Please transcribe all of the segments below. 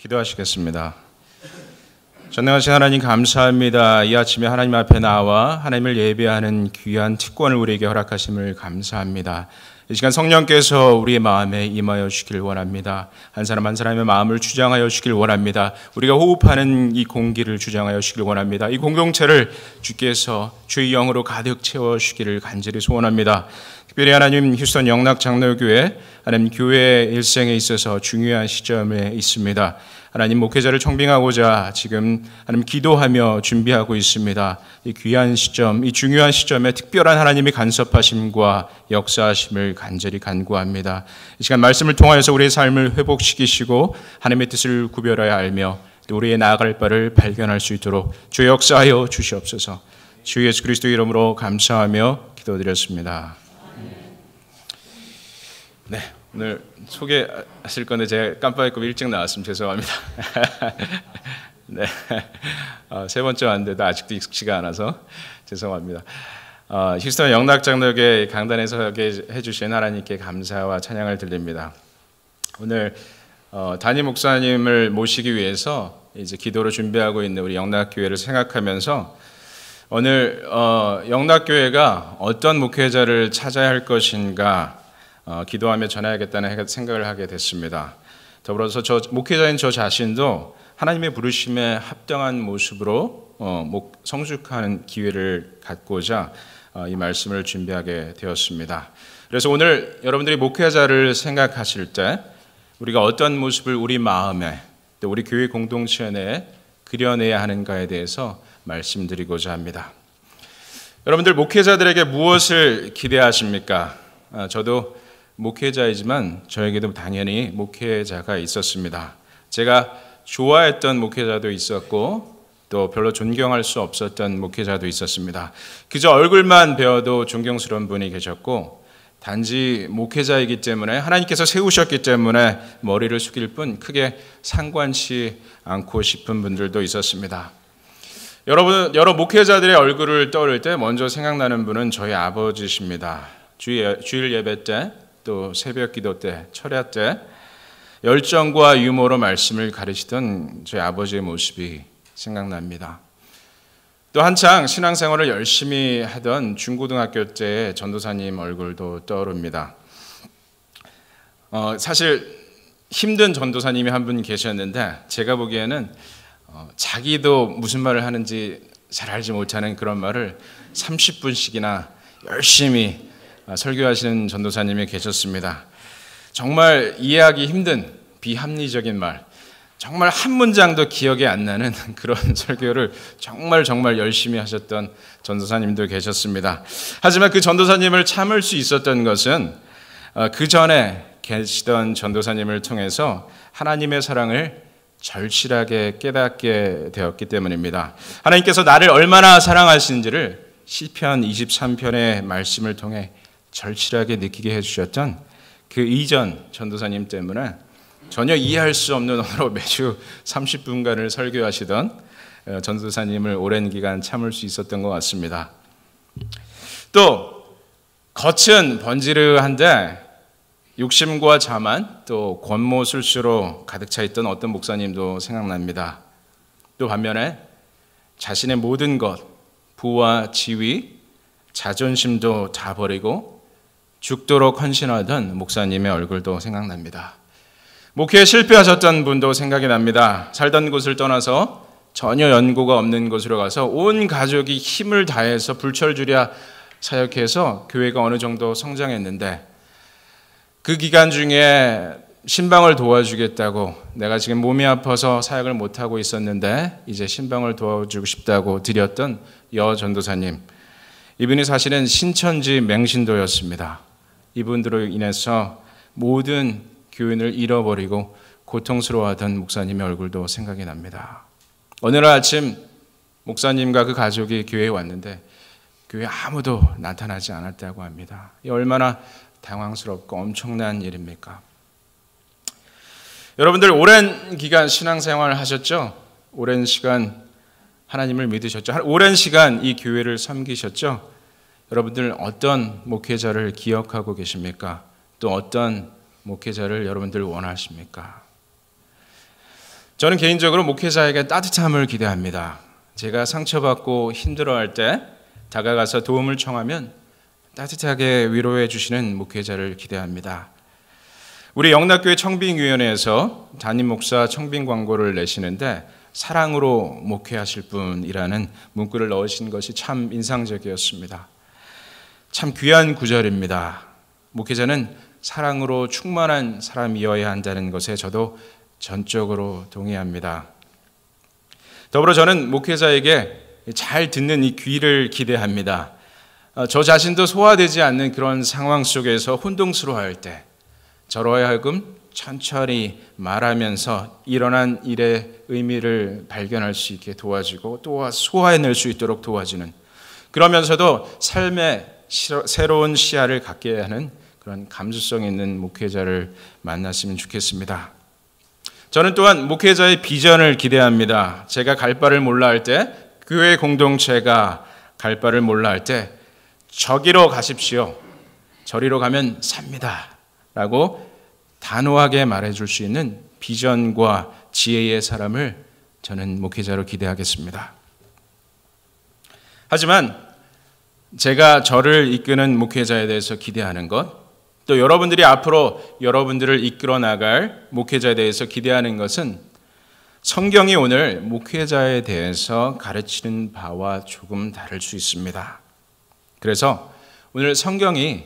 기도하시겠습니다. 전능하신 하나님 감사합니다. 이 아침에 하나님 앞에 나와 하나님을 예배하는 귀한 특권을 우리에게 허락하심을 감사합니다. 이 시간 성령께서 우리의 마음에 임하여 주시길 원합니다. 한 사람 한 사람의 마음을 주장하여 주시길 원합니다. 우리가 호흡하는 이 공기를 주장하여 주시길 원합니다. 이 공동체를 주께서 주의 영으로 가득 채워 주시기를 간절히 소원합니다. 특별히 하나님 휴스턴 영락장로교회 하나님 교회 일생에 있어서 중요한 시점에 있습니다. 하나님 목회자를 청빙하고자 지금 하나님 기도하며 준비하고 있습니다. 이 귀한 시점, 이 중요한 시점에 특별한 하나님의 간섭하심과 역사하심을 간절히 간구합니다. 이 시간 말씀을 통하여서 우리의 삶을 회복시키시고 하나님의 뜻을 구별하여 알며 또 우리의 나아갈 바를 발견할 수 있도록 주 역사하여 주시옵소서. 주 예수 그리스도 이름으로 감사하며 기도드렸습니다. 네, 오늘 소개하실 건데 제가 깜빡했고 일찍 나왔으면 죄송합니다. 네, 세 번째 왔는데도 아직도 익숙치가 않아서 죄송합니다. 휴스턴 영락장로교회 강단에 서게 해주신 하나님께 감사와 찬양을 드립니다. 오늘 담임 목사님을 모시기 위해서 이제 기도로 준비하고 있는 우리 영락교회를 생각하면서 오늘 영락교회가 어떤 목회자를 찾아야 할 것인가 기도하며 전해야겠다는 생각을 하게 됐습니다. 더불어서 목회자인 저 자신도 하나님의 부르심에 합당한 모습으로 성숙하는 기회를 갖고자 이 말씀을 준비하게 되었습니다. 그래서 오늘 여러분들이 목회자를 생각하실 때 우리가 어떤 모습을 우리 마음에 또 우리 교회 공동체 내에 그려내야 하는가에 대해서 말씀드리고자 합니다. 여러분들 목회자들에게 무엇을 기대하십니까? 저도 목회자이지만 저에게도 당연히 목회자가 있었습니다. 제가 좋아했던 목회자도 있었고 또 별로 존경할 수 없었던 목회자도 있었습니다. 그저 얼굴만 배워도 존경스러운 분이 계셨고 단지 목회자이기 때문에 하나님께서 세우셨기 때문에 머리를 숙일 뿐 크게 상관치 않고 싶은 분들도 있었습니다. 여러 목회자들의 얼굴을 떠올릴 때 먼저 생각나는 분은 저희 아버지십니다. 주일 예배 때 또 새벽 기도 때, 철야 때 열정과 유머로 말씀을 가르치던 저희 아버지의 모습이 생각납니다. 또 한창 신앙생활을 열심히 하던 중고등학교 때의 전도사님 얼굴도 떠오릅니다. 사실 힘든 전도사님이 한 분 계셨는데 제가 보기에는 자기도 무슨 말을 하는지 잘 알지 못하는 그런 말을 30분씩이나 열심히 설교하시는 전도사님이 계셨습니다. 정말 이해하기 힘든 비합리적인 말, 정말 한 문장도 기억이 안 나는 그런 설교를 정말 열심히 하셨던 전도사님도 계셨습니다. 하지만 그 전도사님을 참을 수 있었던 것은 그 전에 계시던 전도사님을 통해서 하나님의 사랑을 절실하게 깨닫게 되었기 때문입니다. 하나님께서 나를 얼마나 사랑하시는지를 시편 23편의 말씀을 통해 절실하게 느끼게 해주셨던 그 이전 전도사님 때문에 전혀 이해할 수 없는 언어로 매주 30분간을 설교하시던 전도사님을 오랜 기간 참을 수 있었던 것 같습니다. 또 겉은 번지르한데 욕심과 자만 또 권모술수로 가득 차 있던 어떤 목사님도 생각납니다. 또 반면에 자신의 모든 것, 부와 지위, 자존심도 다 버리고 죽도록 헌신하던 목사님의 얼굴도 생각납니다. 목회에 실패하셨던 분도 생각이 납니다. 살던 곳을 떠나서 전혀 연고가 없는 곳으로 가서 온 가족이 힘을 다해서 불철주야 사역해서 교회가 어느 정도 성장했는데 그 기간 중에 신방을 도와주겠다고 내가 지금 몸이 아파서 사역을 못하고 있었는데 이제 신방을 도와주고 싶다고 드렸던 여 전도사님, 이분이 사실은 신천지 맹신도였습니다. 이분들로 인해서 모든 교인을 잃어버리고 고통스러워하던 목사님의 얼굴도 생각이 납니다. 어느 날 아침 목사님과 그 가족이 교회에 왔는데 교회에 아무도 나타나지 않았다고 합니다. 이 얼마나 당황스럽고 엄청난 일입니까? 여러분들 오랜 기간 신앙생활을 하셨죠? 오랜 시간 하나님을 믿으셨죠? 오랜 시간 이 교회를 섬기셨죠? 여러분들 어떤 목회자를 기억하고 계십니까? 또 어떤 목회자를 여러분들 원하십니까? 저는 개인적으로 목회자에게 따뜻함을 기대합니다. 제가 상처받고 힘들어할 때 다가가서 도움을 청하면 따뜻하게 위로해 주시는 목회자를 기대합니다. 우리 영락교회 청빙위원회에서 담임 목사 청빙 광고를 내시는데 사랑으로 목회하실 분이라는 문구를 넣으신 것이 참 인상적이었습니다. 참 귀한 구절입니다. 목회자는 사랑으로 충만한 사람이어야 한다는 것에 저도 전적으로 동의합니다. 더불어 저는 목회자에게 잘 듣는 이 귀를 기대합니다. 저 자신도 소화되지 않는 그런 상황 속에서 혼동스러워할 때 저로 하여금 천천히 말하면서 일어난 일의 의미를 발견할 수 있게 도와주고 또 소화해낼 수 있도록 도와주는, 그러면서도 삶의 새로운 시야를 갖게 하는 그런 감수성 있는 목회자를 만났으면 좋겠습니다. 저는 또한 목회자의 비전을 기대합니다. 제가 갈 바를 몰라 할 때, 교회 공동체가 갈 바를 몰라 할 때 저기로 가십시오, 저리로 가면 삽니다 라고 단호하게 말해줄 수 있는 비전과 지혜의 사람을 저는 목회자로 기대하겠습니다. 하지만 제가 저를 이끄는 목회자에 대해서 기대하는 것, 또 여러분들이 앞으로 여러분들을 이끌어 나갈 목회자에 대해서 기대하는 것은 성경이 오늘 목회자에 대해서 가르치는 바와 조금 다를 수 있습니다. 그래서 오늘 성경이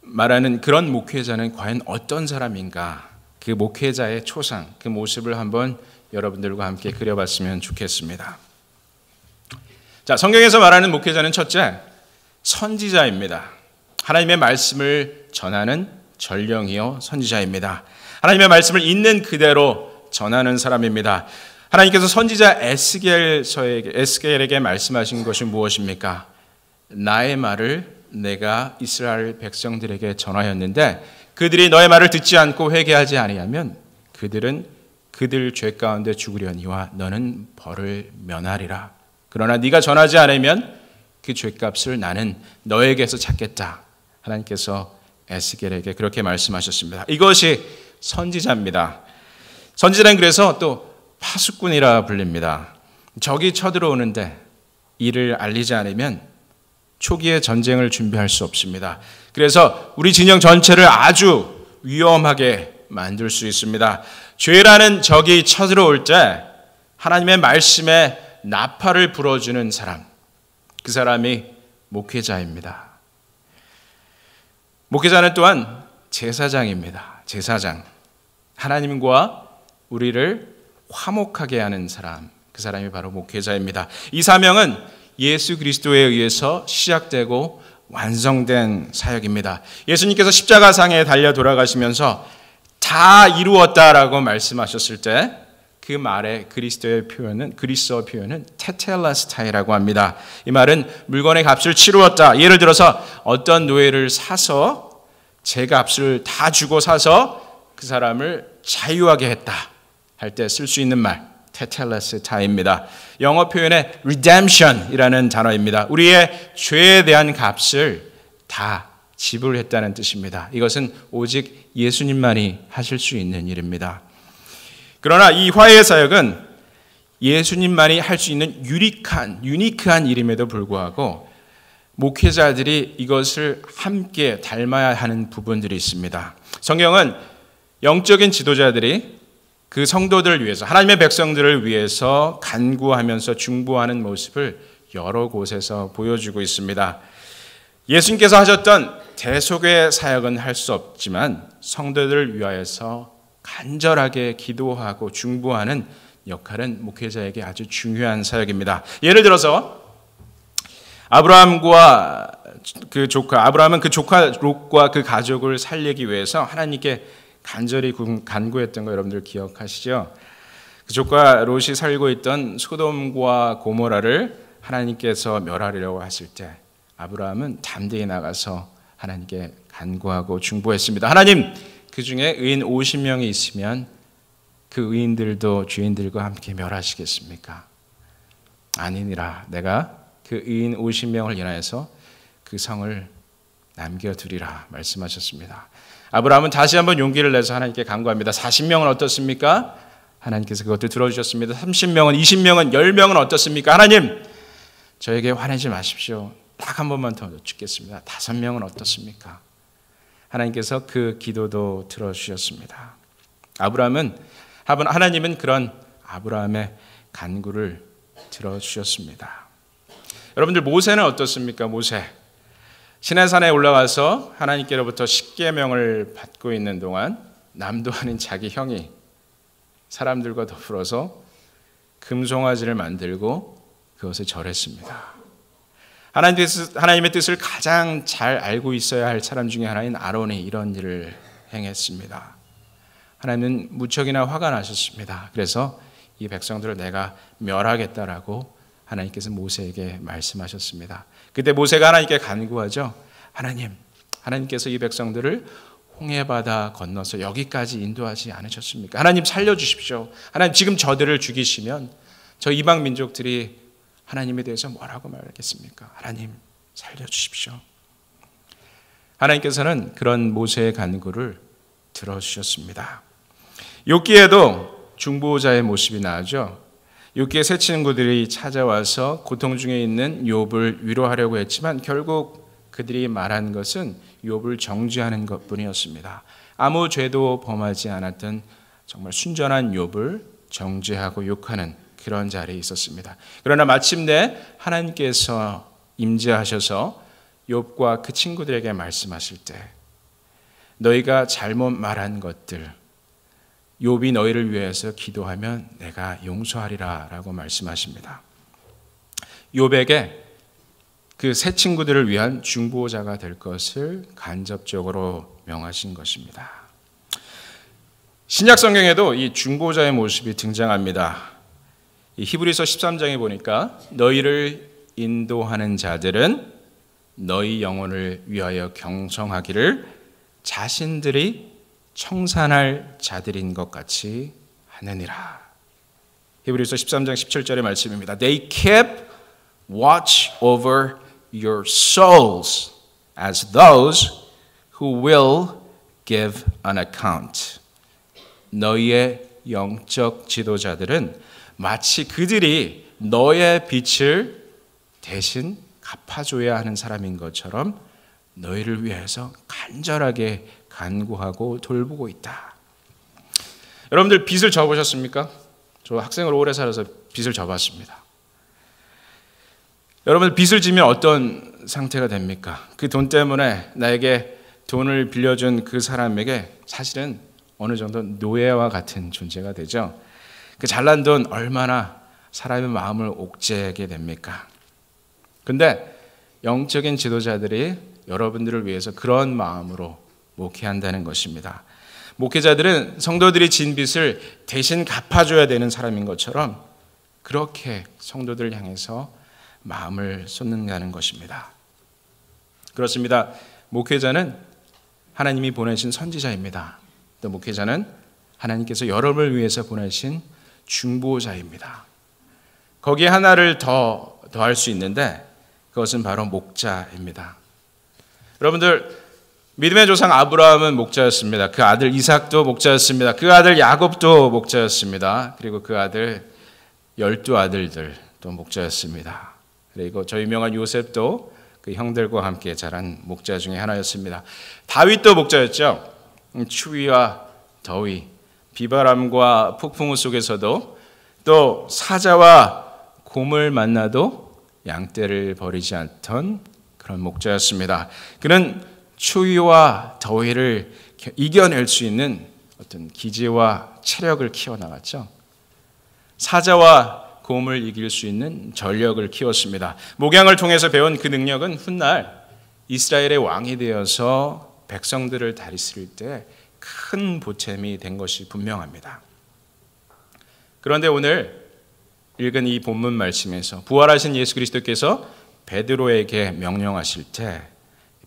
말하는 그런 목회자는 과연 어떤 사람인가, 그 목회자의 초상, 그 모습을 한번 여러분들과 함께 그려봤으면 좋겠습니다. 자, 성경에서 말하는 목회자는 첫째, 선지자입니다. 하나님의 말씀을 전하는 전령이요 선지자입니다. 하나님의 말씀을 있는 그대로 전하는 사람입니다. 하나님께서 선지자 에스겔에게 말씀하신 것이 무엇입니까? 나의 말을 내가 이스라엘 백성들에게 전하였는데 그들이 너의 말을 듣지 않고 회개하지 아니하면 그들은 그들 죄 가운데 죽으려니와 너는 벌을 면하리라. 그러나 네가 전하지 않으면 그 죄값을 나는 너에게서 찾겠다. 하나님께서 에스겔에게 그렇게 말씀하셨습니다. 이것이 선지자입니다. 선지자는 그래서 또 파수꾼이라 불립니다. 적이 쳐들어오는데 이를 알리지 않으면 초기에 전쟁을 준비할 수 없습니다. 그래서 우리 진영 전체를 아주 위험하게 만들 수 있습니다. 죄라는 적이 쳐들어올 때 하나님의 말씀에 나팔을 불어주는 사람, 그 사람이 목회자입니다. 목회자는 또한 제사장입니다. 제사장. 하나님과 우리를 화목하게 하는 사람, 그 사람이 바로 목회자입니다. 이 사명은 예수 그리스도에 의해서 시작되고 완성된 사역입니다. 예수님께서 십자가상에 달려 돌아가시면서 다 이루었다라고 말씀하셨을 때 그 말의 그리스어 표현은 테텔레스타이라고 합니다. 이 말은 물건의 값을 치루었다. 예를 들어서 어떤 노예를 사서 제 값을 다 주고 사서 그 사람을 자유하게 했다 할 때 쓸 수 있는 말, 테텔레스타입니다. 영어 표현의 redemption이라는 단어입니다. 우리의 죄에 대한 값을 다 지불했다는 뜻입니다. 이것은 오직 예수님만이 하실 수 있는 일입니다. 그러나 이 화해의 사역은 예수님만이 할 수 있는 유니크한 일임에도 불구하고 목회자들이 이것을 함께 닮아야 하는 부분들이 있습니다. 성경은 영적인 지도자들이 그 성도들을 위해서, 하나님의 백성들을 위해서 간구하면서 중보하는 모습을 여러 곳에서 보여주고 있습니다. 예수님께서 하셨던 대속의 사역은 할 수 없지만 성도들을 위하여서 간절하게 기도하고 중보하는 역할은 목회자에게 아주 중요한 사역입니다. 예를 들어서 아브라함은 그 조카 롯과 그 가족을 살리기 위해서 하나님께 간절히 간구했던 거 여러분들 기억하시죠? 그 조카 롯이 살고 있던 소돔과 고모라를 하나님께서 멸하려고 하실 때 아브라함은 담대히 나가서 하나님께 간구하고 중보했습니다. 하나님, 그 중에 의인 50명이 있으면 그 의인들도 죄인들과 함께 멸하시겠습니까? 아니니라. 내가 그 의인 50명을 인하여서 그 성을 남겨두리라 말씀하셨습니다. 아브라함은 다시 한번 용기를 내서 하나님께 간구합니다. 40명은 어떻습니까? 하나님께서 그것도 들어주셨습니다. 30명은, 20명은, 10명은 어떻습니까? 하나님, 저에게 화내지 마십시오. 딱 한 번만 더 죽겠습니다. 5명은 어떻습니까? 하나님께서 그 기도도 들어주셨습니다. 하나님은 그런 아브라함의 간구를 들어주셨습니다. 여러분들, 모세는 어떻습니까? 모세, 시내산에 올라가서 하나님께로부터 십계명을 받고 있는 동안 남도 아닌 자기 형이 사람들과 더불어서 금송아지를 만들고 그것을 절했습니다. 하나님의 뜻을 가장 잘 알고 있어야 할 사람 중에 하나인 아론이 이런 일을 행했습니다. 하나님은 무척이나 화가 나셨습니다. 그래서 이 백성들을 내가 멸하겠다라고 하나님께서 모세에게 말씀하셨습니다. 그때 모세가 하나님께 간구하죠. 하나님께서 이 백성들을 홍해바다 건너서 여기까지 인도하지 않으셨습니까? 하나님 살려주십시오. 하나님, 지금 저들을 죽이시면 저 이방 민족들이 하나님에 대해서 뭐라고 말하겠습니까? 하나님 살려주십시오. 하나님께서는 그런 모세의 간구를 들어주셨습니다. 욥기에도 중보자의 모습이 나오죠. 욥기의 세 친구들이 찾아와서 고통 중에 있는 욥을 위로하려고 했지만 결국 그들이 말한 것은 욥을 정죄하는 것뿐이었습니다. 아무 죄도 범하지 않았던 정말 순전한 욥을 정죄하고 욕하는 그런 자리에 있었습니다. 그러나 마침내 하나님께서 임재하셔서 욥과 그 친구들에게 말씀하실 때 너희가 잘못 말한 것들, 욥이 너희를 위해서 기도하면 내가 용서하리라 라고 말씀하십니다. 욥에게 그 세 친구들을 위한 중보자가 될 것을 간접적으로 명하신 것입니다. 신약 성경에도 이 중보자의 모습이 등장합니다. 이 히브리서 13장에 보니까 너희를 인도하는 자들은 너희 영혼을 위하여 경성하기를 자신들이 청산할 자들인 것 같이 하느니라. 히브리서 13장 17절의 말씀입니다. They kept watch over your souls as those who will give an account. 너희의 영적 지도자들은 마치 그들이 너의 빛을 대신 갚아줘야 하는 사람인 것처럼 너희를 위해서 간절하게 간구하고 돌보고 있다. 여러분들 빚을 져보셨습니까? 저 학생으로 오래 살아서 빚을 져봤습니다. 여러분 빚을 지면 어떤 상태가 됩니까? 그 돈 때문에 나에게 돈을 빌려준 그 사람에게 사실은 어느 정도 노예와 같은 존재가 되죠. 그 잘난 돈 얼마나 사람의 마음을 옥죄게 됩니까? 근데 영적인 지도자들이 여러분들을 위해서 그런 마음으로 목회한다는 것입니다. 목회자들은 성도들이 진 빚을 대신 갚아줘야 되는 사람인 것처럼 그렇게 성도들을 향해서 마음을 쏟는다는 것입니다. 그렇습니다. 목회자는 하나님이 보내신 선지자입니다. 또 목회자는 하나님께서 여러분을 위해서 보내신 중보자입니다. 거기에 하나를 더할 수 있는데 그것은 바로 목자입니다. 여러분들 믿음의 조상 아브라함은 목자였습니다. 그 아들 이삭도 목자였습니다. 그 아들 야곱도 목자였습니다. 그리고 그 아들 12아들들도 목자였습니다. 그리고 저 유명한 요셉도 그 형들과 함께 자란 목자 중에 하나였습니다. 다윗도 목자였죠. 추위와 더위, 비바람과 폭풍우 속에서도 또 사자와 곰을 만나도 양떼를 버리지 않던 그런 목자였습니다. 그는 추위와 더위를 이겨낼 수 있는 어떤 기지와 체력을 키워나갔죠. 사자와 곰을 이길 수 있는 전력을 키웠습니다. 목양을 통해서 배운 그 능력은 훗날 이스라엘의 왕이 되어서 백성들을 다스릴 때 큰 보탬이 된 것이 분명합니다. 그런데 오늘 읽은 이 본문 말씀에서 부활하신 예수 그리스도께서 베드로에게 명령하실 때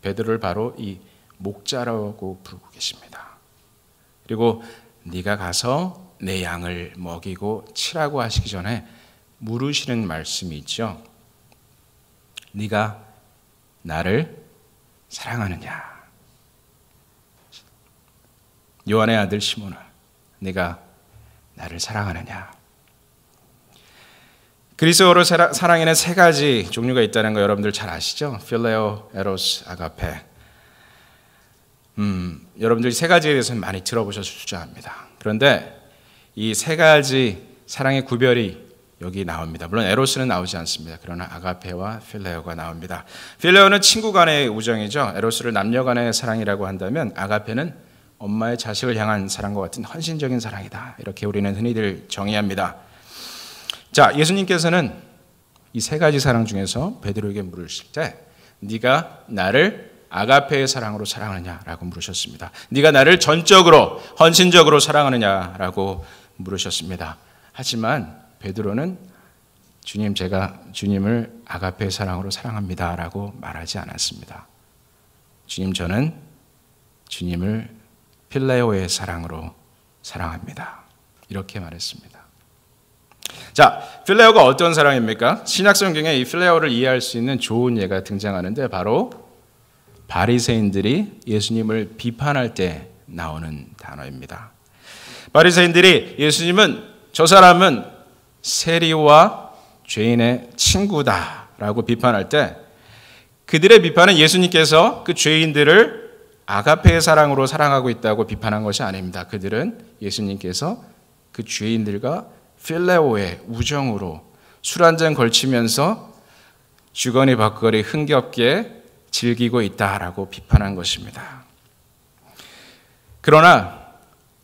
베드로를 바로 이 목자라고 부르고 계십니다. 그리고 네가 가서 내 양을 먹이고 치라고 하시기 전에 물으시는 말씀이 있죠. 네가 나를 사랑하느냐? 요한의 아들 시몬아, 네가 나를 사랑하느냐. 그리스어로 사랑에는 세 가지 종류가 있다는 거 여러분들 잘 아시죠? 필레오, 에로스, 아가페. 여러분들이 세 가지에 대해서는 많이 들어보셔서 주저합니다. 그런데 이 세 가지 사랑의 구별이 여기 나옵니다. 물론 에로스는 나오지 않습니다. 그러나 아가페와 필레오가 나옵니다. 필레오는 친구 간의 우정이죠. 에로스를 남녀 간의 사랑이라고 한다면 아가페는 엄마의 자식을 향한 사랑과 같은 헌신적인 사랑이다. 이렇게 우리는 흔히들 정의합니다. 자, 예수님께서는 이 세 가지 사랑 중에서 베드로에게 물으실 때 네가 나를 아가페의 사랑으로 사랑하느냐라고 물으셨습니다. 네가 나를 전적으로 헌신적으로 사랑하느냐라고 물으셨습니다. 하지만 베드로는 주님, 제가 주님을 아가페의 사랑으로 사랑합니다라고 말하지 않았습니다. 주님, 저는 주님을 필레오의 사랑으로 사랑합니다. 이렇게 말했습니다. 자, 필레오가 어떤 사랑입니까? 신약 성경에 이 필레오를 이해할 수 있는 좋은 예가 등장하는데 바로 바리새인들이 예수님을 비판할 때 나오는 단어입니다. 바리새인들이 예수님은 저 사람은 세리와 죄인의 친구다라고 비판할 때 그들의 비판은 예수님께서 그 죄인들을 아가페의 사랑으로 사랑하고 있다고 비판한 것이 아닙니다. 그들은 예수님께서 그 죄인들과 필레오의 우정으로 술 한잔 걸치면서 주거니 받거니 흥겹게 즐기고 있다라고 비판한 것입니다. 그러나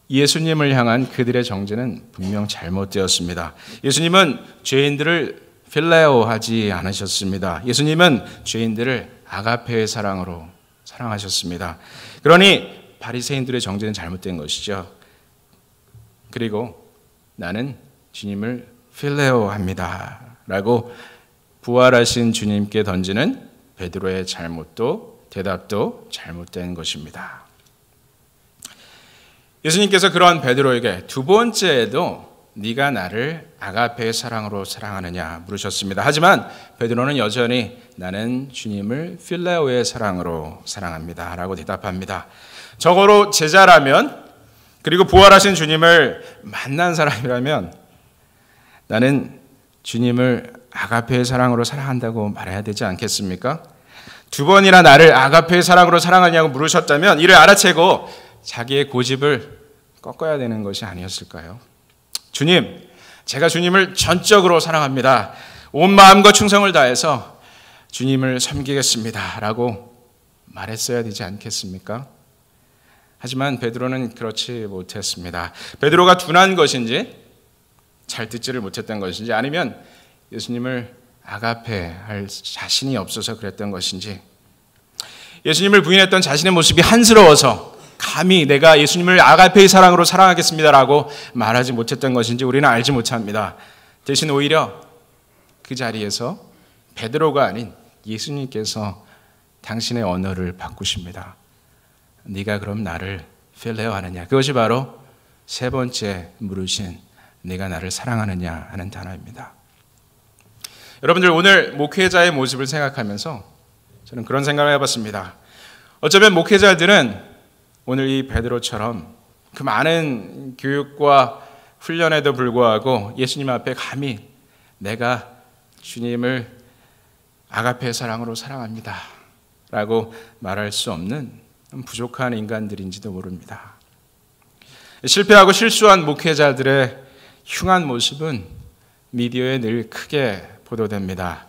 예수님을 향한 그들의 정죄는 분명 잘못되었습니다. 예수님은 죄인들을 필레오하지 않으셨습니다. 예수님은 죄인들을 아가페의 사랑으로 사랑하셨습니다. 그러니 바리새인들의 정죄는 잘못된 것이죠. 그리고 나는 주님을 필레오합니다 라고 부활하신 주님께 던지는 베드로의 대답도 잘못된 것입니다. 예수님께서 그러한 베드로에게 두 번째에도 네가 나를 아가페의 사랑으로 사랑하느냐 물으셨습니다. 하지만 베드로는 여전히 나는 주님을 필레오의 사랑으로 사랑합니다 라고 대답합니다. 적어도 제자라면, 그리고 부활하신 주님을 만난 사람이라면 나는 주님을 아가페의 사랑으로 사랑한다고 말해야 되지 않겠습니까? 두 번이나 나를 아가페의 사랑으로 사랑하냐고 물으셨다면 이를 알아채고 자기의 고집을 꺾어야 되는 것이 아니었을까요? 주님, 제가 주님을 전적으로 사랑합니다. 온 마음과 충성을 다해서 주님을 섬기겠습니다 라고 말했어야 되지 않겠습니까? 하지만 베드로는 그렇지 못했습니다. 베드로가 둔한 것인지 잘 듣지를 못했던 것인지 아니면 예수님을 아가페할 자신이 없어서 그랬던 것인지 예수님을 부인했던 자신의 모습이 한스러워서 감히 내가 예수님을 아가페의 사랑으로 사랑하겠습니다라고 말하지 못했던 것인지 우리는 알지 못합니다. 대신 오히려 그 자리에서 베드로가 아닌 예수님께서 당신의 언어를 바꾸십니다. 네가 그럼 나를 필레오하느냐. 그것이 바로 세 번째 물으신 네가 나를 사랑하느냐 하는 단어입니다. 여러분들 오늘 목회자의 모습을 생각하면서 저는 그런 생각을 해봤습니다. 어쩌면 목회자들은 오늘 이 베드로처럼 그 많은 교육과 훈련에도 불구하고 예수님 앞에 감히 내가 주님을 아가페의 사랑으로 사랑합니다 라고 말할 수 없는 부족한 인간들인지도 모릅니다. 실패하고 실수한 목회자들의 흉한 모습은 미디어에 늘 크게 보도됩니다.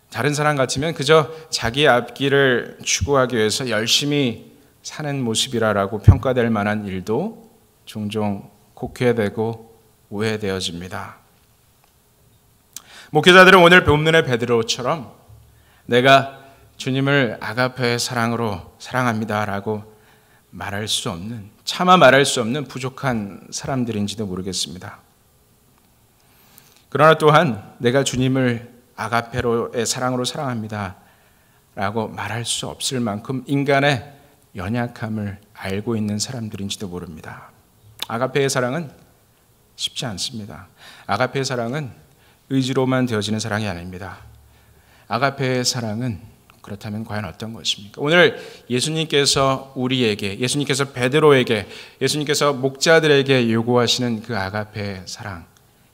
다른 사람 같으면 그저 자기 앞길을 추구하기 위해서 열심히 사는 모습이라고 평가될 만한 일도 종종 곡해되고 오해되어집니다. 목회자들은 오늘 본문의 베드로처럼 내가 주님을 아가페의 사랑으로 사랑합니다라고 말할 수 없는, 차마 말할 수 없는 부족한 사람들인지도 모르겠습니다. 그러나 또한 내가 주님을 아가페로의 사랑으로 사랑합니다 라고 말할 수 없을 만큼 인간의 연약함을 알고 있는 사람들인지도 모릅니다. 아가페의 사랑은 쉽지 않습니다. 아가페의 사랑은 의지로만 되어지는 사랑이 아닙니다. 아가페의 사랑은 그렇다면 과연 어떤 것입니까? 오늘 예수님께서 우리에게, 예수님께서 베드로에게, 예수님께서 목자들에게 요구하시는 그 아가페의 사랑,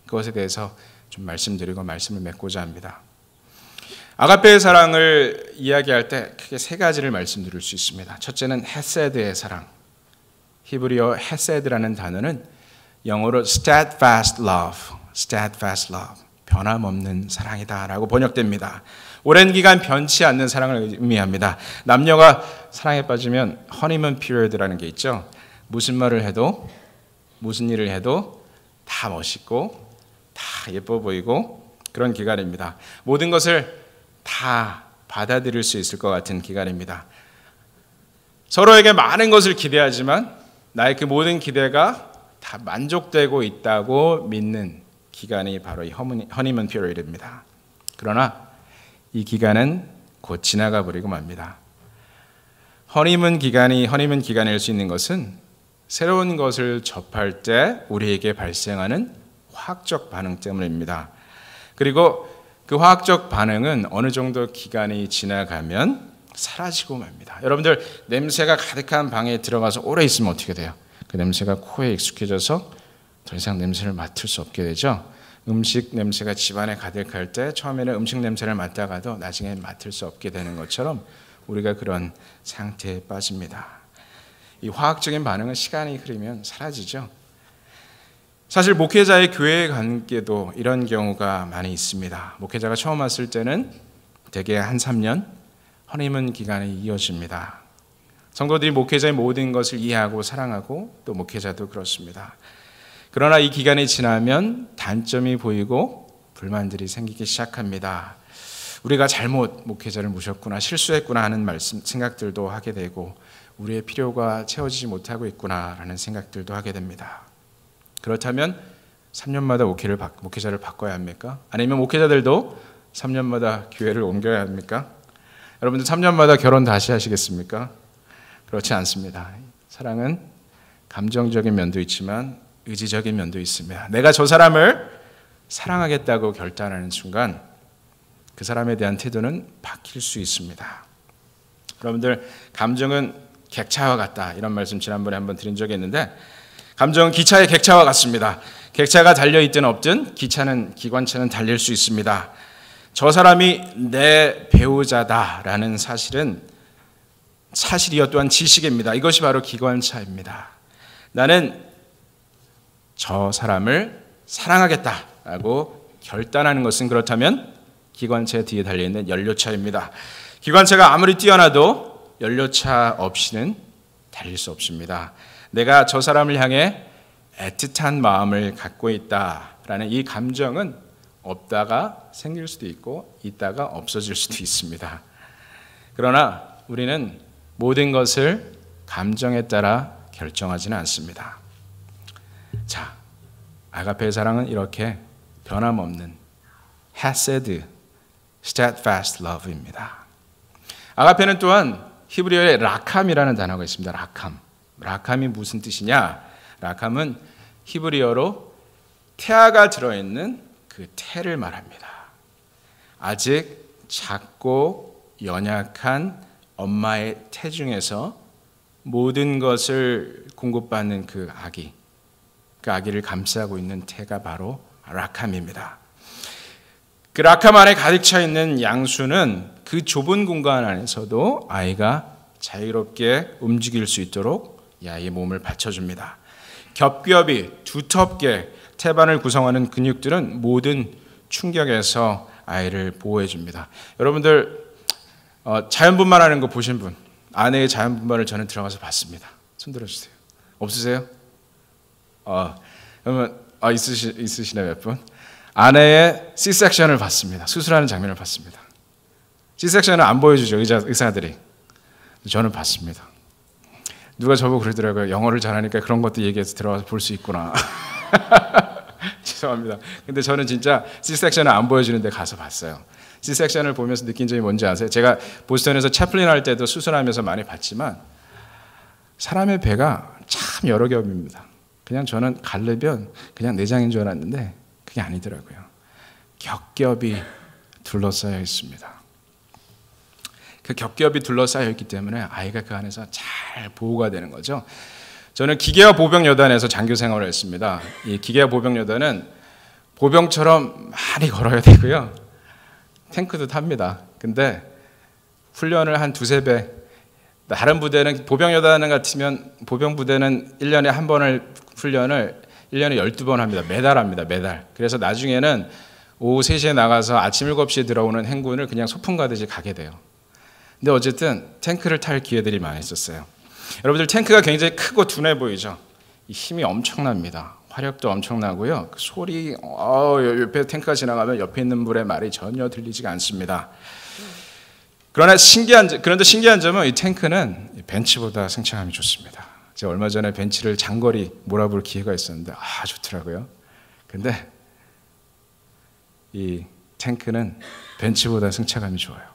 그것에 대해서 좀 말씀드리고 말씀을 맺고자 합니다. 아가페의 사랑을 이야기할 때 크게 세 가지를 말씀드릴 수 있습니다. 첫째는 헤세드의 사랑. 히브리어 헤세드라는 단어는 영어로 steadfast love, 변함없는 사랑이다라고 번역됩니다. 오랜 기간 변치 않는 사랑을 의미합니다. 남녀가 사랑에 빠지면 허니문 피리어드라는 게 있죠. 무슨 말을 해도, 무슨 일을 해도 다 멋있고 다 예뻐 보이고 그런 기간입니다. 모든 것을 다 받아들일 수 있을 것 같은 기간입니다. 서로에게 많은 것을 기대하지만 나의 그 모든 기대가 다 만족되고 있다고 믿는 기간이 바로 이 허니문 피리어드입니다. 그러나 이 기간은 곧 지나가 버리고 맙니다. 허니문 기간일 수 있는 것은 새로운 것을 접할 때 우리에게 발생하는 화학적 반응 때문입니다. 그리고 그 화학적 반응은 어느 정도 기간이 지나가면 사라지고 맙니다. 여러분들 냄새가 가득한 방에 들어가서 오래 있으면 어떻게 돼요? 그 냄새가 코에 익숙해져서 더 이상 냄새를 맡을 수 없게 되죠. 음식 냄새가 집안에 가득할 때 처음에는 음식 냄새를 맡다가도 나중에 맡을 수 없게 되는 것처럼 우리가 그런 상태에 빠집니다. 이 화학적인 반응은 시간이 흐르면 사라지죠. 사실 목회자의 교회의 관계도 이런 경우가 많이 있습니다. 목회자가 처음 왔을 때는 대개 한 3년 허니문 기간이 이어집니다. 성도들이 목회자의 모든 것을 이해하고 사랑하고 또 목회자도 그렇습니다. 그러나 이 기간이 지나면 단점이 보이고 불만들이 생기기 시작합니다. 우리가 잘못 목회자를 모셨구나, 실수했구나 하는 생각들도 하게 되고 우리의 필요가 채워지지 못하고 있구나라는 생각들도 하게 됩니다. 그렇다면 3년마다 목회자를 바꿔야 합니까? 아니면 목회자들도 3년마다 교회를 옮겨야 합니까? 여러분들 3년마다 결혼 다시 하시겠습니까? 그렇지 않습니다. 사랑은 감정적인 면도 있지만 의지적인 면도 있습니다. 내가 저 사람을 사랑하겠다고 결단하는 순간 그 사람에 대한 태도는 바뀔 수 있습니다. 여러분들 감정은 객차와 같다 이런 말씀 지난번에 한번 드린 적이 있는데 감정은 기차의 객차와 같습니다. 객차가 달려있든 없든 기관차는 달릴 수 있습니다. 저 사람이 내 배우자다라는 사실이요 또한 지식입니다. 이것이 바로 기관차입니다. 나는 저 사람을 사랑하겠다라고 결단하는 것은 그렇다면 기관차 뒤에 달려있는 연료차입니다. 기관차가 아무리 뛰어나도 연료차 없이는 달릴 수 없습니다. 내가 저 사람을 향해 애틋한 마음을 갖고 있다라는 이 감정은 없다가 생길 수도 있고 있다가 없어질 수도 있습니다. 그러나 우리는 모든 것을 감정에 따라 결정하지는 않습니다. 자, 아가페의 사랑은 이렇게 변함없는 헤세드, steadfast love입니다. 아가페는 또한 히브리어에 라캄이라는 단어가 있습니다. 라캄이 무슨 뜻이냐? 라캄은 히브리어로 태아가 들어있는 그 태를 말합니다. 아직 작고 연약한 엄마의 태 중에서 모든 것을 공급받는 그 아기를 감싸고 있는 태가 바로 라캄입니다. 그 라캄 안에 가득 차 있는 양수는 그 좁은 공간 안에서도 아이가 자유롭게 움직일 수 있도록 이 아이의 몸을 받쳐줍니다. 겹겹이 두텁게 태반을 구성하는 근육들은 모든 충격에서 아이를 보호해줍니다. 여러분들 자연분만하는 거 보신 분, 아내의 자연분만을 저는 들어가서 봤습니다. 손 들어주세요. 없으세요? 그러면 있으시네 몇 분? 아내의 C-섹션을 봤습니다. 수술하는 장면을 봤습니다. C-섹션은 안 보여주죠, 의사들이. 저는 봤습니다. 누가 저보고 그러더라고요. 영어를 잘하니까 그런 것도 얘기해서 들어가서 볼 수 있구나. 죄송합니다. 근데 저는 진짜 C-섹션을 안 보여주는데 가서 봤어요. C-섹션을 보면서 느낀 점이 뭔지 아세요? 제가 보스턴에서 채플린 할 때도 수술하면서 많이 봤지만 사람의 배가 참 여러 겹입니다. 그냥 저는 가르면 그냥 내장인 줄 알았는데 그게 아니더라고요. 겹겹이 둘러싸여 있습니다. 그 겹겹이 둘러싸여 있기 때문에 아이가 그 안에서 잘 보호가 되는 거죠. 저는 기계화 보병여단에서 장교 생활을 했습니다. 이 기계화 보병여단은 보병처럼 많이 걸어야 되고요. 탱크도 탑니다. 근데 훈련을 한 두세 배, 다른 부대는 보병여단 같으면 보병부대는 1년에 한 번을 훈련을 1년에 12번 합니다. 매달 합니다. 매달. 그래서 나중에는 오후 3시에 나가서 아침 7시에 들어오는 행군을 그냥 소풍 가듯이 가게 돼요. 근데 어쨌든 탱크를 탈 기회들이 많이 있었어요. 여러분들 탱크가 굉장히 크고 둔해 보이죠? 이 힘이 엄청납니다. 화력도 엄청나고요. 그 소리, 옆에 탱크가 지나가면 옆에 있는 분의 말이 전혀 들리지가 않습니다. 그런데 신기한 점은 이 탱크는 벤츠보다 승차감이 좋습니다. 제가 얼마 전에 벤츠를 장거리 몰아볼 기회가 있었는데 좋더라고요. 근데 이 탱크는 벤츠보다 승차감이 좋아요.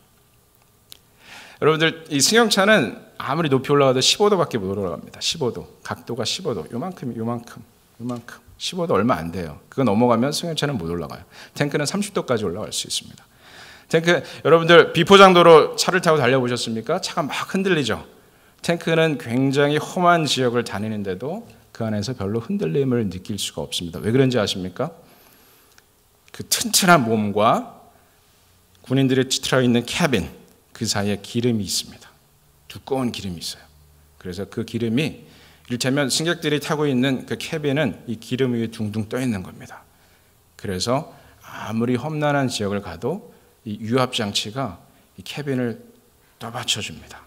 여러분들 이 승용차는 아무리 높이 올라가도 15도밖에 못 올라갑니다. 15도. 각도가 15도. 요만큼. 15도 얼마 안 돼요. 그거 넘어가면 승용차는 못 올라가요. 탱크는 30도까지 올라갈 수 있습니다. 탱크, 여러분들 비포장도로 차를 타고 달려보셨습니까? 차가 막 흔들리죠. 탱크는 굉장히 험한 지역을 다니는데도 그 안에서 별로 흔들림을 느낄 수가 없습니다. 왜 그런지 아십니까? 그 튼튼한 몸과 군인들이 들어있는 캐빈, 그 사이에 기름이 있습니다. 두꺼운 기름이 있어요. 그래서 그 기름이 이를테면 승객들이 타고 있는 그 캐빈은 이 기름 위에 둥둥 떠 있는 겁니다. 그래서 아무리 험난한 지역을 가도 이 유압 장치가 이 캐빈을 떠받쳐줍니다.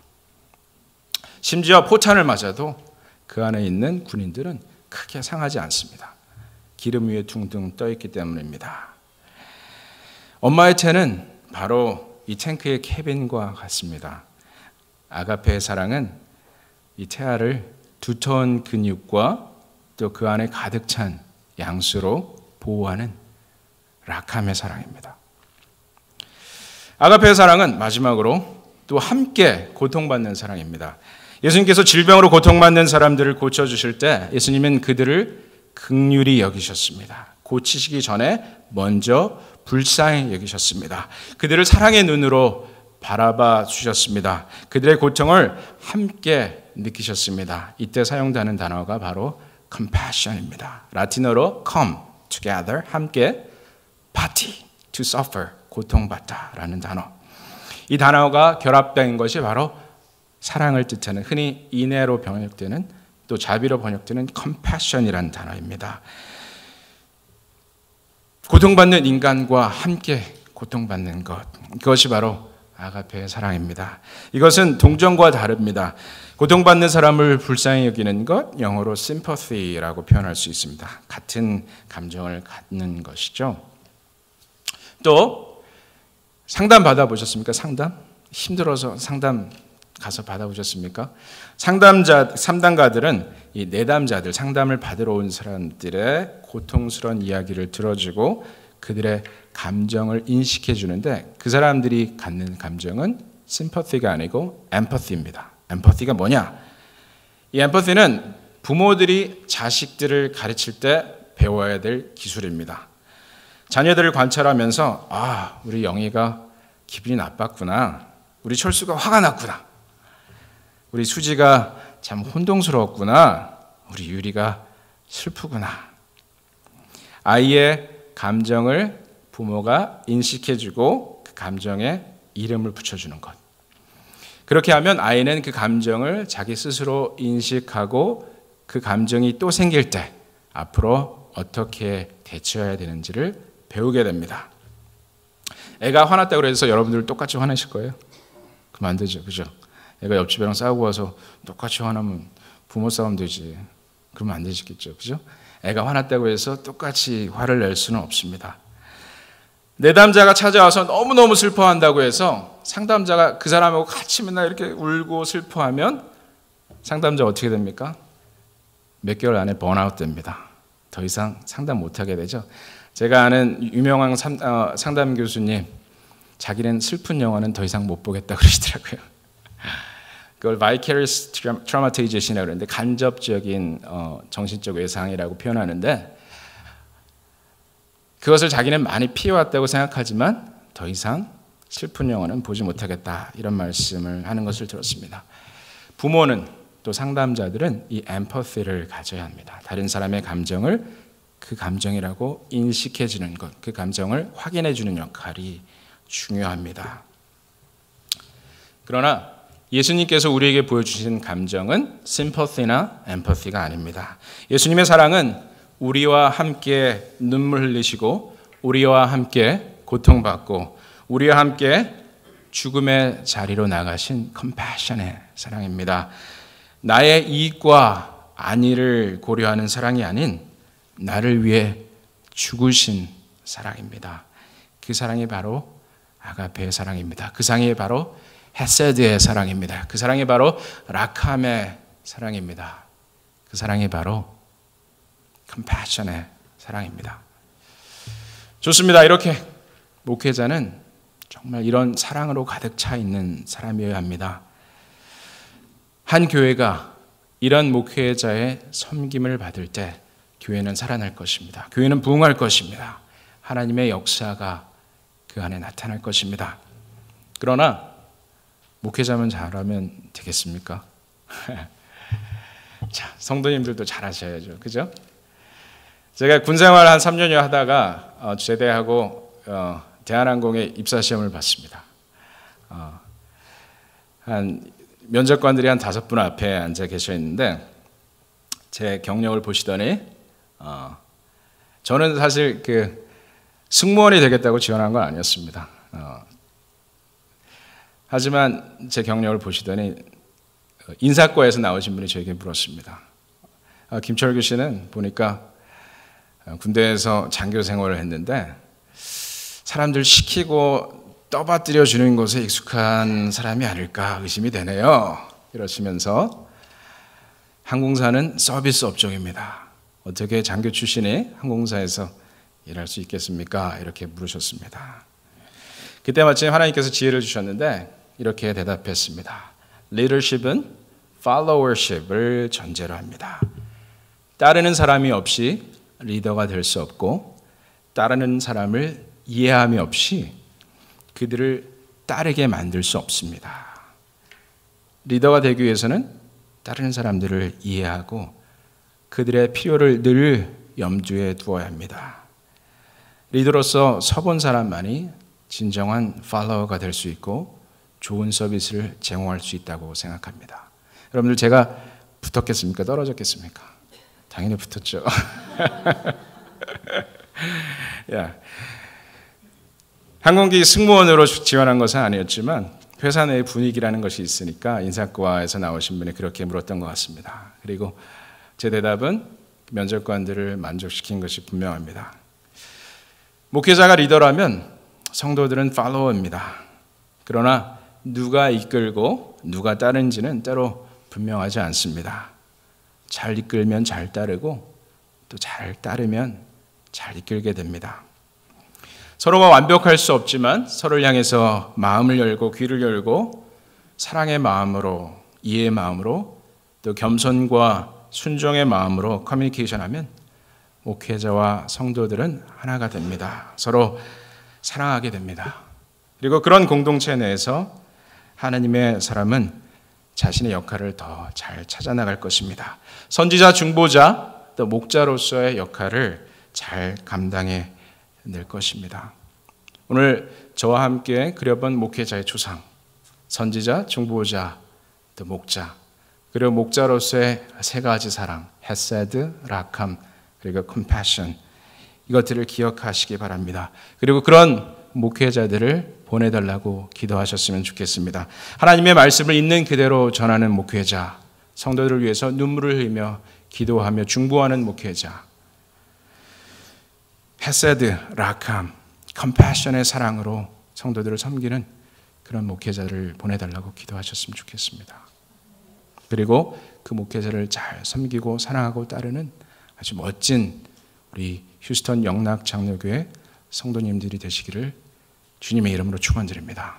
심지어 포탄을 맞아도 그 안에 있는 군인들은 크게 상하지 않습니다. 기름 위에 둥둥 떠 있기 때문입니다. 엄마의 태는 바로 이 탱크의 캐빈과 같습니다. 아가페의 사랑은 이 태아를 두터운 근육과 또 그 안에 가득 찬 양수로 보호하는 락함의 사랑입니다. 아가페의 사랑은 마지막으로 또 함께 고통받는 사랑입니다. 예수님께서 질병으로 고통받는 사람들을 고쳐주실 때 예수님은 그들을 긍휼히 여기셨습니다. 고치시기 전에 먼저 불쌍히 여기셨습니다. 그들을 사랑의 눈으로 바라봐 주셨습니다. 그들의 고통을 함께 느끼셨습니다. 이때 사용되는 단어가 바로 compassion입니다. 라틴어로 come, together, 함께, party, to suffer, 고통받다라는 단어. 이 단어가 결합된 것이 바로 사랑을 뜻하는, 흔히 인애로 번역되는, 또 자비로 번역되는 compassion이라는 단어입니다. 고통받는 인간과 함께 고통받는 것, 그것이 바로 아가페의 사랑입니다. 이것은 동정과 다릅니다. 고통받는 사람을 불쌍히 여기는 것, 영어로 sympathy라고 표현할 수 있습니다. 같은 감정을 갖는 것이죠. 또 상담 받아보셨습니까? 상담? 힘들어서 상담 가서 받아보셨습니까? 상담가들은 이 내담자들, 상담을 받으러 온 사람들의 고통스러운 이야기를 들어주고 그들의 감정을 인식해 주는데, 그 사람들이 갖는 감정은 심퍼티가 아니고 엠퍼티입니다. 엠퍼티가 뭐냐? 이 엠퍼티는 부모들이 자식들을 가르칠 때 배워야 될 기술입니다. 자녀들을 관찰하면서 우리 영희가 기분이 나빴구나, 우리 철수가 화가 났구나, 우리 수지가 참 혼동스러웠구나, 우리 유리가 슬프구나. 아이의 감정을 부모가 인식해주고 그 감정에 이름을 붙여주는 것. 그렇게 하면 아이는 그 감정을 자기 스스로 인식하고 그 감정이 또 생길 때 앞으로 어떻게 대처해야 되는지를 배우게 됩니다. 애가 화났다고 해서 여러분들 똑같이 화내실 거예요? 그럼 안 되죠, 그죠? 애가 옆집애랑 싸우고 와서 똑같이 화나면 부모 싸움 되지. 그러면 안 되시겠죠, 그죠? 애가 화났다고 해서 똑같이 화를 낼 수는 없습니다. 내담자가 찾아와서 너무너무 슬퍼한다고 해서 상담자가 그 사람하고 같이 맨날 이렇게 울고 슬퍼하면 상담자 어떻게 됩니까? 몇 개월 안에 번아웃 됩니다. 더 이상 상담 못하게 되죠. 제가 아는 유명한 상담 교수님, 자기는 슬픈 영화는 더 이상 못 보겠다 그러시더라고요. 그걸 vicarious traumatization이라고 그러는데 간접적인 정신적 외상이라고 표현하는데, 그것을 자기는 많이 피해왔다고 생각하지만 더 이상 슬픈 영혼은 보지 못하겠다 이런 말씀을 하는 것을 들었습니다. 부모는 또 상담자들은 이 엠퍼시를 가져야 합니다. 다른 사람의 감정을 그 감정이라고 인식해 주는 것, 그 감정을 확인해 주는 역할이 중요합니다. 그러나 예수님께서 우리에게 보여주신 감정은 심퍼시나 엠퍼시가 아닙니다. 예수님의 사랑은 우리와 함께 눈물 흘리시고 우리와 함께 고통받고 우리와 함께 죽음의 자리로 나가신 컴패션의 사랑입니다. 나의 이익과 안위를 고려하는 사랑이 아닌 나를 위해 죽으신 사랑입니다. 그 사랑이 바로 아가페의 사랑입니다. 그 사랑이 바로 헤세드의 사랑입니다. 그 사랑이 바로 라캄의 사랑입니다. 그 사랑이 바로 컴패션의 사랑입니다. 좋습니다. 이렇게 목회자는 정말 이런 사랑으로 가득 차 있는 사람이어야 합니다. 한 교회가 이런 목회자의 섬김을 받을 때 교회는 살아날 것입니다. 교회는 부흥할 것입니다. 하나님의 역사가 그 안에 나타날 것입니다. 그러나 목회자만 잘하면 되겠습니까? 자, 성도님들도 잘하셔야죠. 그죠? 제가 군생활 한 3년여 하다가 제대하고 대한항공에 입사시험을 봤습니다. 한 면접관들이 한 5분 앞에 앉아 계셔 있는데 제 경력을 보시더니 저는 사실 그 승무원이 되겠다고 지원한 건 아니었습니다. 하지만 제 경력을 보시더니 인사과에서 나오신 분이 저에게 물었습니다. 김철규 씨는 보니까 군대에서 장교 생활을 했는데 사람들 시키고 떠받들여 주는 것에 익숙한 사람이 아닐까 의심이 되네요. 이러시면서 항공사는 서비스 업종입니다. 어떻게 장교 출신이 항공사에서 일할 수 있겠습니까? 이렇게 물으셨습니다. 그때 마침 하나님께서 지혜를 주셨는데 이렇게 대답했습니다. Leadership은 followership을 전제로 합니다. 따르는 사람이 없이 리더가 될 수 없고 따르는 사람을 이해함이 없이 그들을 따르게 만들 수 없습니다. 리더가 되기 위해서는 따르는 사람들을 이해하고 그들의 필요를 늘 염두에 두어야 합니다. 리더로서 서본 사람만이 진정한 팔로워가 될 수 있고 좋은 서비스를 제공할 수 있다고 생각합니다. 여러분들 제가 붙었겠습니까? 떨어졌겠습니까? 당연히 붙었죠. 항공기 승무원으로 지원한 것은 아니었지만 회사 내의 분위기라는 것이 있으니까 인사과에서 나오신 분이 그렇게 물었던 것 같습니다. 그리고 제 대답은 면접관들을 만족시킨 것이 분명합니다. 목회자가 리더라면 성도들은 팔로워입니다. 그러나 누가 이끌고 누가 따른지는 때로 분명하지 않습니다. 잘 이끌면 잘 따르고 또 잘 따르면 잘 이끌게 됩니다. 서로가 완벽할 수 없지만 서로를 향해서 마음을 열고 귀를 열고 사랑의 마음으로 이해의 마음으로 또 겸손과 순종의 마음으로 커뮤니케이션하면 목회자와 성도들은 하나가 됩니다. 서로 사랑하게 됩니다. 그리고 그런 공동체 내에서 하나님의 사람은 자신의 역할을 더 잘 찾아나갈 것입니다. 선지자, 중보자, 또 목자로서의 역할을 잘 감당해 낼 것입니다. 오늘 저와 함께 그려본 목회자의 초상, 선지자, 중보자, 또 목자, 그리고 목자로서의 3가지 사랑, 헤세드, 라캄, 그리고 컴패션, 이것들을 기억하시기 바랍니다. 그리고 그런 목회자들을 보내달라고 기도하셨으면 좋겠습니다. 하나님의 말씀을 있는 그대로 전하는 목회자, 성도들을 위해서 눈물을 흘리며 기도하며 중보하는 목회자, 헤세드, 라캄, 컴패션의 사랑으로 성도들을 섬기는 그런 목회자를 보내달라고 기도하셨으면 좋겠습니다. 그리고 그 목회자를 잘 섬기고 사랑하고 따르는 아주 멋진 우리 휴스턴 영락장로교회 성도님들이 되시기를 주님의 이름으로 축원드립니다.